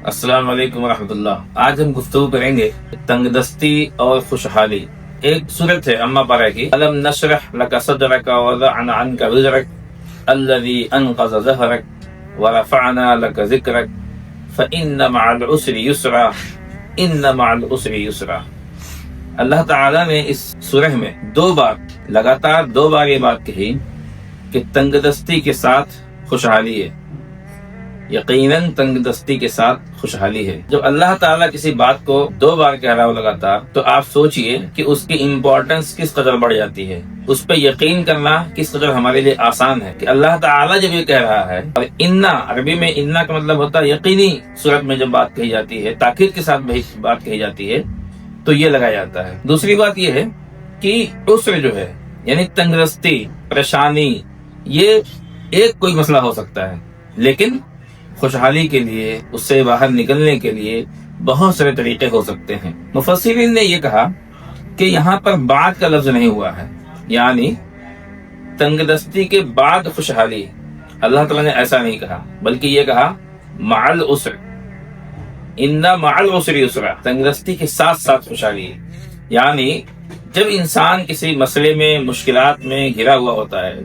अस्सलाम वालेकुम रहमतुल्लाह। आज हम गुफ्तगू करेंगे तंगदस्ती और खुशहाली। एक सूरत है अम्मा पारा की, अलम नशरह लका सदरक व वज़अना अन्का विज़रक अल्लज़ी अनक़ज़ ज़हरक व रफ़अना लका ज़िक्रक फ़इन्न मअल उसरि युस्रा इन्न मअल उसरि युस्रा। अल्लाह ताला ने इस सूरह में लगातार दो बार ये बात कही कि तंगदस्ती के साथ खुशहाली है। यकीनन तंगदस्ती के साथ खुशहाली है। जब अल्लाह ताला किसी बात को दो बार कह रहा हो लगातार, तो आप सोचिए कि उसकी इम्पोर्टेंस किस कदर बढ़ जाती है। उस पर यकीन करना किस कदर हमारे लिए आसान है कि अल्लाह ताला जब ये कह रहा है। और इन्ना, अरबी में इन्ना का मतलब होता है यकीनी। सूरत में जब बात कही जाती है, ताकीद के साथ बात कही जाती है, तो ये लगाया जाता है। दूसरी बात ये है कि उसर जो है यानी तंगदस्ती, परेशानी, ये एक कोई मसला हो सकता है, लेकिन खुशहाली के लिए, उससे बाहर निकलने के लिए बहुत सारे तरीके हो सकते हैं। मुफस्सिरीन ने यह कहा कि यहाँ पर बाद का लफ्ज नहीं हुआ है, यानी तंगदस्ती के बाद खुशहाली। अल्लाह ताला ने ऐसा नहीं कहा, बल्कि ये कहा मअल उसर, इन्ना मअल उसरि युस्रा, तंगदस्ती के साथ साथ खुशहाली। यानी जब इंसान किसी मसले में, मुश्किलात में घिरा हुआ होता है,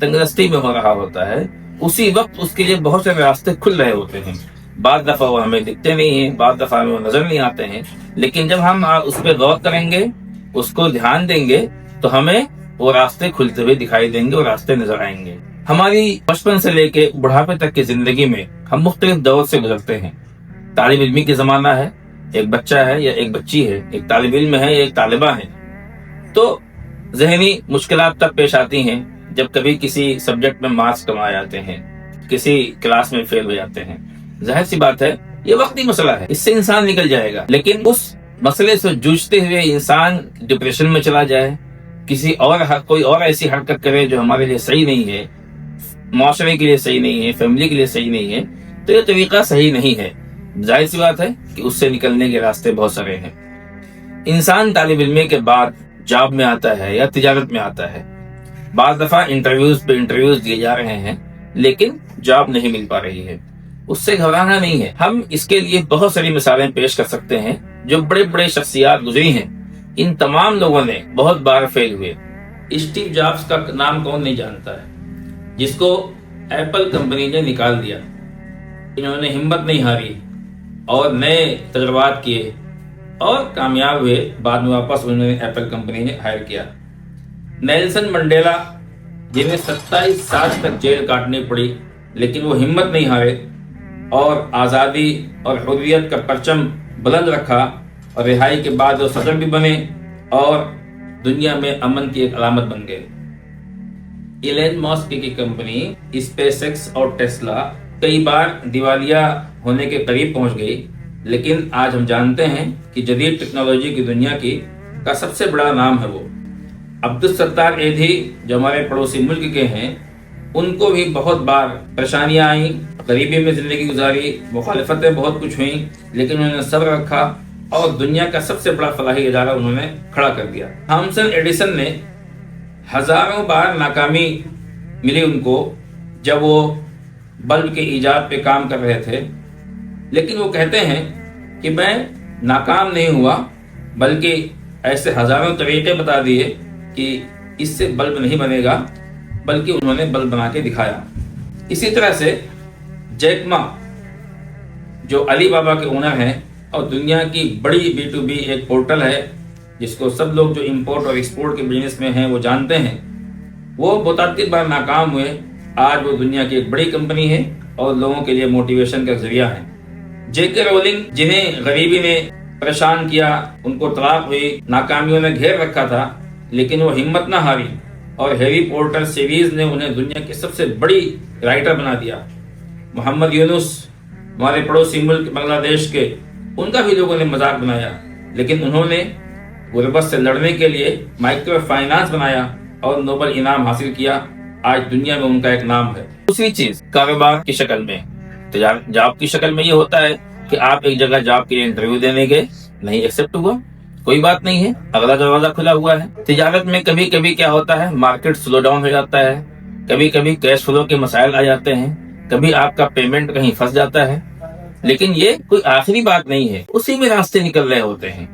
तंगदस्ती में हो रहा होता है, उसी वक्त उसके लिए बहुत से रास्ते खुल रहे होते हैं। बाद दफा वो हमें दिखते नहीं हैं, बाद दफा हमें वो नजर नहीं आते हैं, लेकिन जब हम उस पर गौर करेंगे, उसको ध्यान देंगे, तो हमें वो रास्ते खुलते हुए दिखाई देंगे, वो रास्ते नजर आएंगे। हमारी बचपन से लेके बुढ़ापे तक की जिंदगी में हम मुख्तलिफ दौर से गुजरते हैं। तालिब इल्मी की जमाना है, एक बच्चा है या एक बच्ची है, एक तालिब इल्म है या एक तालिबा है, तो जहनी मुश्किलात तब पेश आती हैं जब कभी किसी सब्जेक्ट में मार्क्स कम आ जाते हैं, किसी क्लास में फेल हो जाते हैं। जाहिर सी बात है, ये वक्ती मसला है, इससे इंसान निकल जाएगा। लेकिन उस मसले से जूझते हुए इंसान डिप्रेशन में चला जाए, कोई और ऐसी हरकत करे जो हमारे लिए सही नहीं है, माशरे के लिए सही नहीं है, फैमिली के लिए सही नहीं है, तो ये तरीका सही नहीं है। जाहिर सी बात है कि उससे निकलने के रास्ते बहुत सारे हैं। इंसान तालिब इल्मी के बाद जॉब में आता है या तिजारत में आता है। बाज़ दफा इंटरव्यूज पे इंटरव्यूज दिए जा रहे हैं, लेकिन जॉब नहीं मिल पा रही है। उससे घबराना नहीं है। हम इसके लिए बहुत सारी मिसालें पेश कर सकते हैं। जो बड़े बड़े शख्सियात गुजरी हैं, इन तमाम लोगों ने बहुत बार फेल हुए। स्टीव जॉब्स का नाम कौन नहीं जानता है, जिसको एप्पल कंपनी ने निकाल दिया। इन्होंने हिम्मत नहीं हारी और नए तजुर्बात किए और कामयाब हुए। बाद में वापस उन्होंने एप्पल कंपनी ने हायर किया। नेल्सन मंडेला, जिन्हें 27 साल तक जेल काटनी पड़ी, लेकिन वो हिम्मत नहीं हारे और आज़ादी और हुर्रियत का परचम बुलंद रखा, और रिहाई के बाद वो सदर भी बने और दुनिया में अमन की एक अलामत बन गए। इलन मस्क की कंपनी स्पेसएक्स और टेस्ला कई बार दिवालिया होने के करीब पहुंच गई, लेकिन आज हम जानते हैं कि जदीद टेक्नोलॉजी की दुनिया का सबसे बड़ा नाम है वो। अब्दुल सत्तार एधी, जो हमारे पड़ोसी मुल्क के हैं, उनको भी बहुत बार परेशानियां आई, गरीबी में जिंदगी गुजारी, मुखालिफतें बहुत कुछ हुई, लेकिन उन्होंने सब्र रखा और दुनिया का सबसे बड़ा फलाही इदारा उन्होंने खड़ा कर दिया। थॉमसन एडिसन ने हजारों बार नाकामी मिली उनको जब वो बल्ब के ईजाद पे काम कर रहे थे, लेकिन वो कहते हैं कि मैं नाकाम नहीं हुआ, बल्कि ऐसे हजारों तरीके बता दिए कि इससे बल्ब नहीं बनेगा, बल्कि उन्होंने बल्ब बना के दिखाया। इसी तरह से जैक मा, जो अली बाबा के ओनर हैं और दुनिया की बड़ी B2B एक पोर्टल है, जिसको सब लोग जो इंपोर्ट और एक्सपोर्ट के बिजनेस में हैं वो जानते हैं, वो बहुत बार नाकाम हुए। आज वो दुनिया की एक बड़ी कंपनी है और लोगों के लिए मोटिवेशन का जरिया है। जेके रोलिंग, जिन्हें गरीबी ने परेशान किया, उनको तलाक हुई, नाकामियों ने घेर रखा था, लेकिन वो हिम्मत ना हारी और हैरी पॉटर सीरीज ने उन्हें दुनिया की सबसे बड़ी राइटर बना दिया। मोहम्मद यूनुस, हमारे पड़ोसी मुल्क बांग्लादेश के, उनका भी लोगों ने मजाक बनाया, लेकिन उन्होंने गुर्बत से लड़ने के लिए माइक्रो फाइनेंस बनाया और नोबेल इनाम हासिल किया। आज दुनिया में उनका एक नाम है। दूसरी चीज, कारोबार की शक्ल में, जॉब की शक्ल में ये होता है कि आप एक जगह जॉब के लिए इंटरव्यू देने गए, नहीं एक्सेप्ट हुआ, कोई बात नहीं है, अगला दरवाजा खुला हुआ है। तिजारत में कभी कभी क्या होता है, मार्केट स्लो डाउन हो जाता है, कभी कभी कैश फ्लो के मसाइल आ जाते हैं, कभी आपका पेमेंट कहीं फंस जाता है, لیکن یہ کوئی آخری بات نہیں ہے، اسی میں راستے نکل رہے ہوتے ہیں۔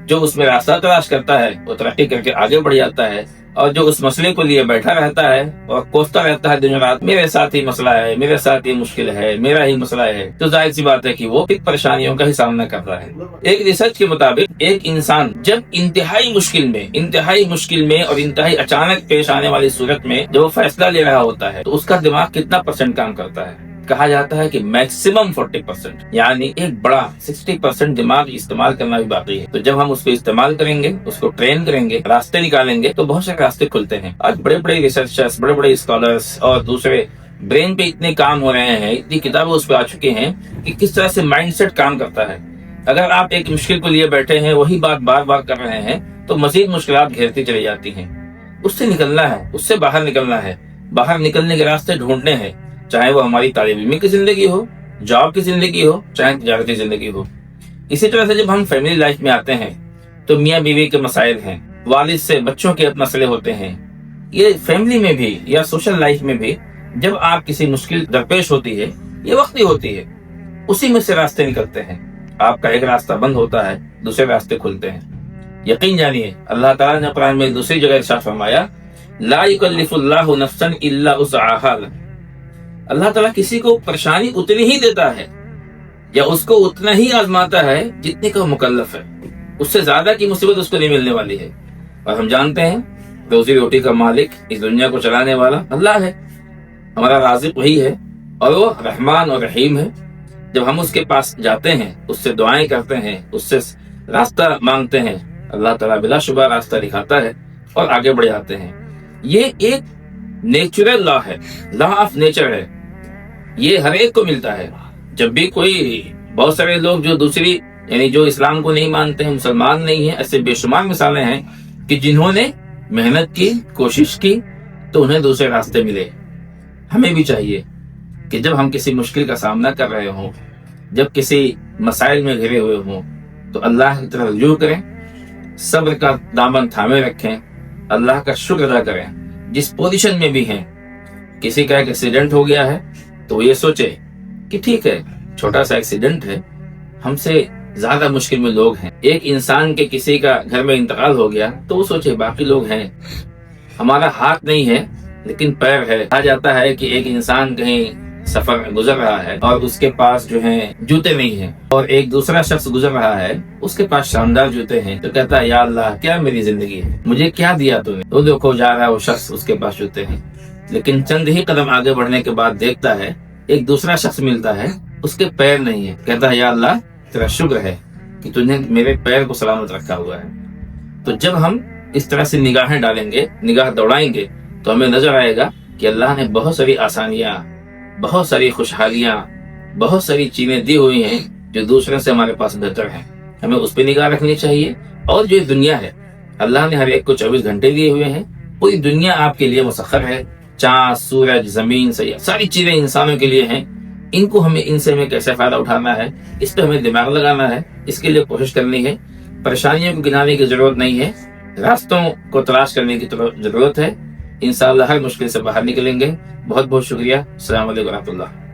جو اس میں راستہ تلاش کرتا ہے وہ ترقی کر کے آگے بڑھ جاتا ہے، اور جو اس مسئلے کو لیے بیٹھا رہتا ہے اور کوستا رہتا ہے دن رات، میرے ساتھ ہی مسئلہ ہے، میرے ساتھ یہ مشکل ہے، میرا ہی مسئلہ ہے، تو ظاہر سی بات ہے کہ وہ پھر پریشانیوں کا ہی سامنا کر رہا ہے۔ ایک ریسرچ کے مطابق ایک انسان جب انتہائی مشکل میں اور انتہائی اچانک پیش آنے والی صورت میں جب وہ فیصلہ لے رہا ہوتا ہے تو اس کا دماغ کتنا % کام کرتا ہے؟ کہا جاتا ہے کہ میکسیمم 40%، یعنی ایک بڑا 60% دماغ استعمال کرنا بھی باقی ہے۔ تو جب ہم اس کو استعمال کریں گے، اس کو ٹرین کریں گے، راستے نکالیں گے، تو بہت سے راستے کھلتے ہیں۔ آج بڑے بڑے ریسرچرز، بڑے بڑے اسکالرز اور دوسرے برین پہ اتنے کام ہو رہے ہیں، اتنی کتابیں اس پہ آ چکی ہیں کہ کس طرح سے مائنڈ سیٹ کام کرتا ہے۔ اگر آپ ایک مشکل کو لیے بیٹھے ہیں، وہی بات بار بار کر رہے ہیں، تو مزید مشکلات گھیرتی چلی جاتی ہیں۔ اس سے نکلنا ہے، اس سے باہر نکلنا ہے، باہر نکلنے کے راستے ڈھونڈنے ہیں، چاہے وہ ہماری طالب علمی کی زندگی ہو، جاب کی زندگی ہو، چاہے تجارتی زندگی ہو۔ اسی طرح سے جب ہم فیملی لائف میں آتے ہیں تو میاں بیوی کے مسائل ہیں، والد سے بچوں کے مسئلے ہوتے ہیں۔ یہ فیملی میں بھی یا سوشل لائف میں بھی جب آپ کسی مشکل درپیش ہوتی ہے، یہ وقتی ہوتی ہے، اسی میں سے راستے نکلتے ہیں۔ آپ کا ایک راستہ بند ہوتا ہے، دوسرے راستے کھلتے ہیں۔ یقین جانیے اللہ تعالیٰ نے قرآن میں دوسری جگہ ارشاد فرمایا، لا یکلف اللہ نفسا الا وسعها۔ اللہ تعالیٰ کسی کو پریشانی اتنی ہی دیتا ہے یا اس کو اتنا ہی آزماتا ہے جتنے کا مکلف ہے، اس سے زیادہ کی مصیبت اس کو نہیں ملنے والی ہے۔ اور ہم جانتے ہیں روزی روٹی کا مالک، اس دنیا کو چلانے والا اللہ ہے، ہمارا رازق وہی ہے، اور وہ رحمان اور رحیم ہے۔ جب ہم اس کے پاس جاتے ہیں، اس سے دعائیں کرتے ہیں، اس سے راستہ مانگتے ہیں، اللہ تعالیٰ بلا شبہ راستہ دکھاتا ہے اور آگے بڑھ جاتے ہیں۔ یہ ایک نیچرل لا ہے، لا آف نیچر ہے، یہ ہر ایک کو ملتا ہے۔ جب بھی کوئی بہت سارے لوگ جو دوسری یعنی جو اسلام کو نہیں مانتے ہیں، مسلمان نہیں ہیں، ایسے بے شمار مثالیں ہیں کہ جنہوں نے محنت کی، کوشش کی، تو انہیں دوسرے راستے ملے۔ ہمیں بھی چاہیے کہ جب ہم کسی مشکل کا سامنا کر رہے ہوں، جب کسی مسائل میں گھرے ہوئے ہوں، تو اللہ کی طرف رجوع کریں، صبر کا دامن تھامے رکھیں، اللہ کا شکر ادا کریں۔ جس پوزیشن میں بھی ہیں، کسی کا ایک ایکسیڈنٹ ہو گیا ہے تو یہ سوچے کہ ٹھیک ہے، چھوٹا سا ایکسیڈنٹ ہے، ہم سے زیادہ مشکل میں لوگ ہیں۔ ایک انسان کے کسی کا گھر میں انتقال ہو گیا تو وہ سوچے باقی لوگ ہیں، ہمارا ہاتھ نہیں ہے لیکن پیر ہے۔ کہا جاتا ہے کہ ایک انسان کہیں سفر گزر رہا ہے اور اس کے پاس جو ہے جوتے نہیں ہیں، اور ایک دوسرا شخص گزر رہا ہے، اس کے پاس شاندار جوتے ہیں، تو کہتا ہے یا اللہ کیا میری زندگی ہے، مجھے کیا دیا تو نے؟ تو دیکھو جا رہا ہے وہ شخص، اس کے پاس جوتے ہیں، لیکن چند ہی قدم آگے بڑھنے کے بعد دیکھتا ہے ایک دوسرا شخص ملتا ہے، اس کے پیر نہیں ہے، کہتا ہے یا اللہ تیرا شکر ہے کہ تو نے میرے پیر کو سلامت رکھا ہوا ہے۔ تو جب ہم اس طرح سے نگاہیں ڈالیں گے، نگاہ دوڑائیں گے، تو ہمیں نظر آئے گا کہ اللہ نے بہت ساری آسانیاں، بہت ساری خوشحالیاں، بہت ساری چیزیں دی ہوئی ہیں جو دوسرے سے ہمارے پاس بہتر ہیں۔ ہمیں اس پہ نگاہ رکھنی چاہیے۔ اور جو دنیا ہے، اللہ نے ہر ایک کو 24 گھنٹے دیے ہوئے ہیں، پوری دنیا آپ کے لیے مسخر ہے، چاند، سورج، زمین، سیارے، ساری چیزیں انسانوں کے لیے ہیں۔ ان سے ہمیں کیسے فائدہ اٹھانا ہے، اس پہ ہمیں دماغ لگانا ہے، اس کے لیے کوشش کرنی ہے۔ پریشانیوں کو گنانے کی ضرورت نہیں ہے، راستوں کو تلاش کرنے کی ضرورت ہے۔ انشاءاللہ ہر مشکل سے باہر نکلیں گے۔ بہت بہت شکریہ۔ السلام علیکم ورحمۃ اللہ۔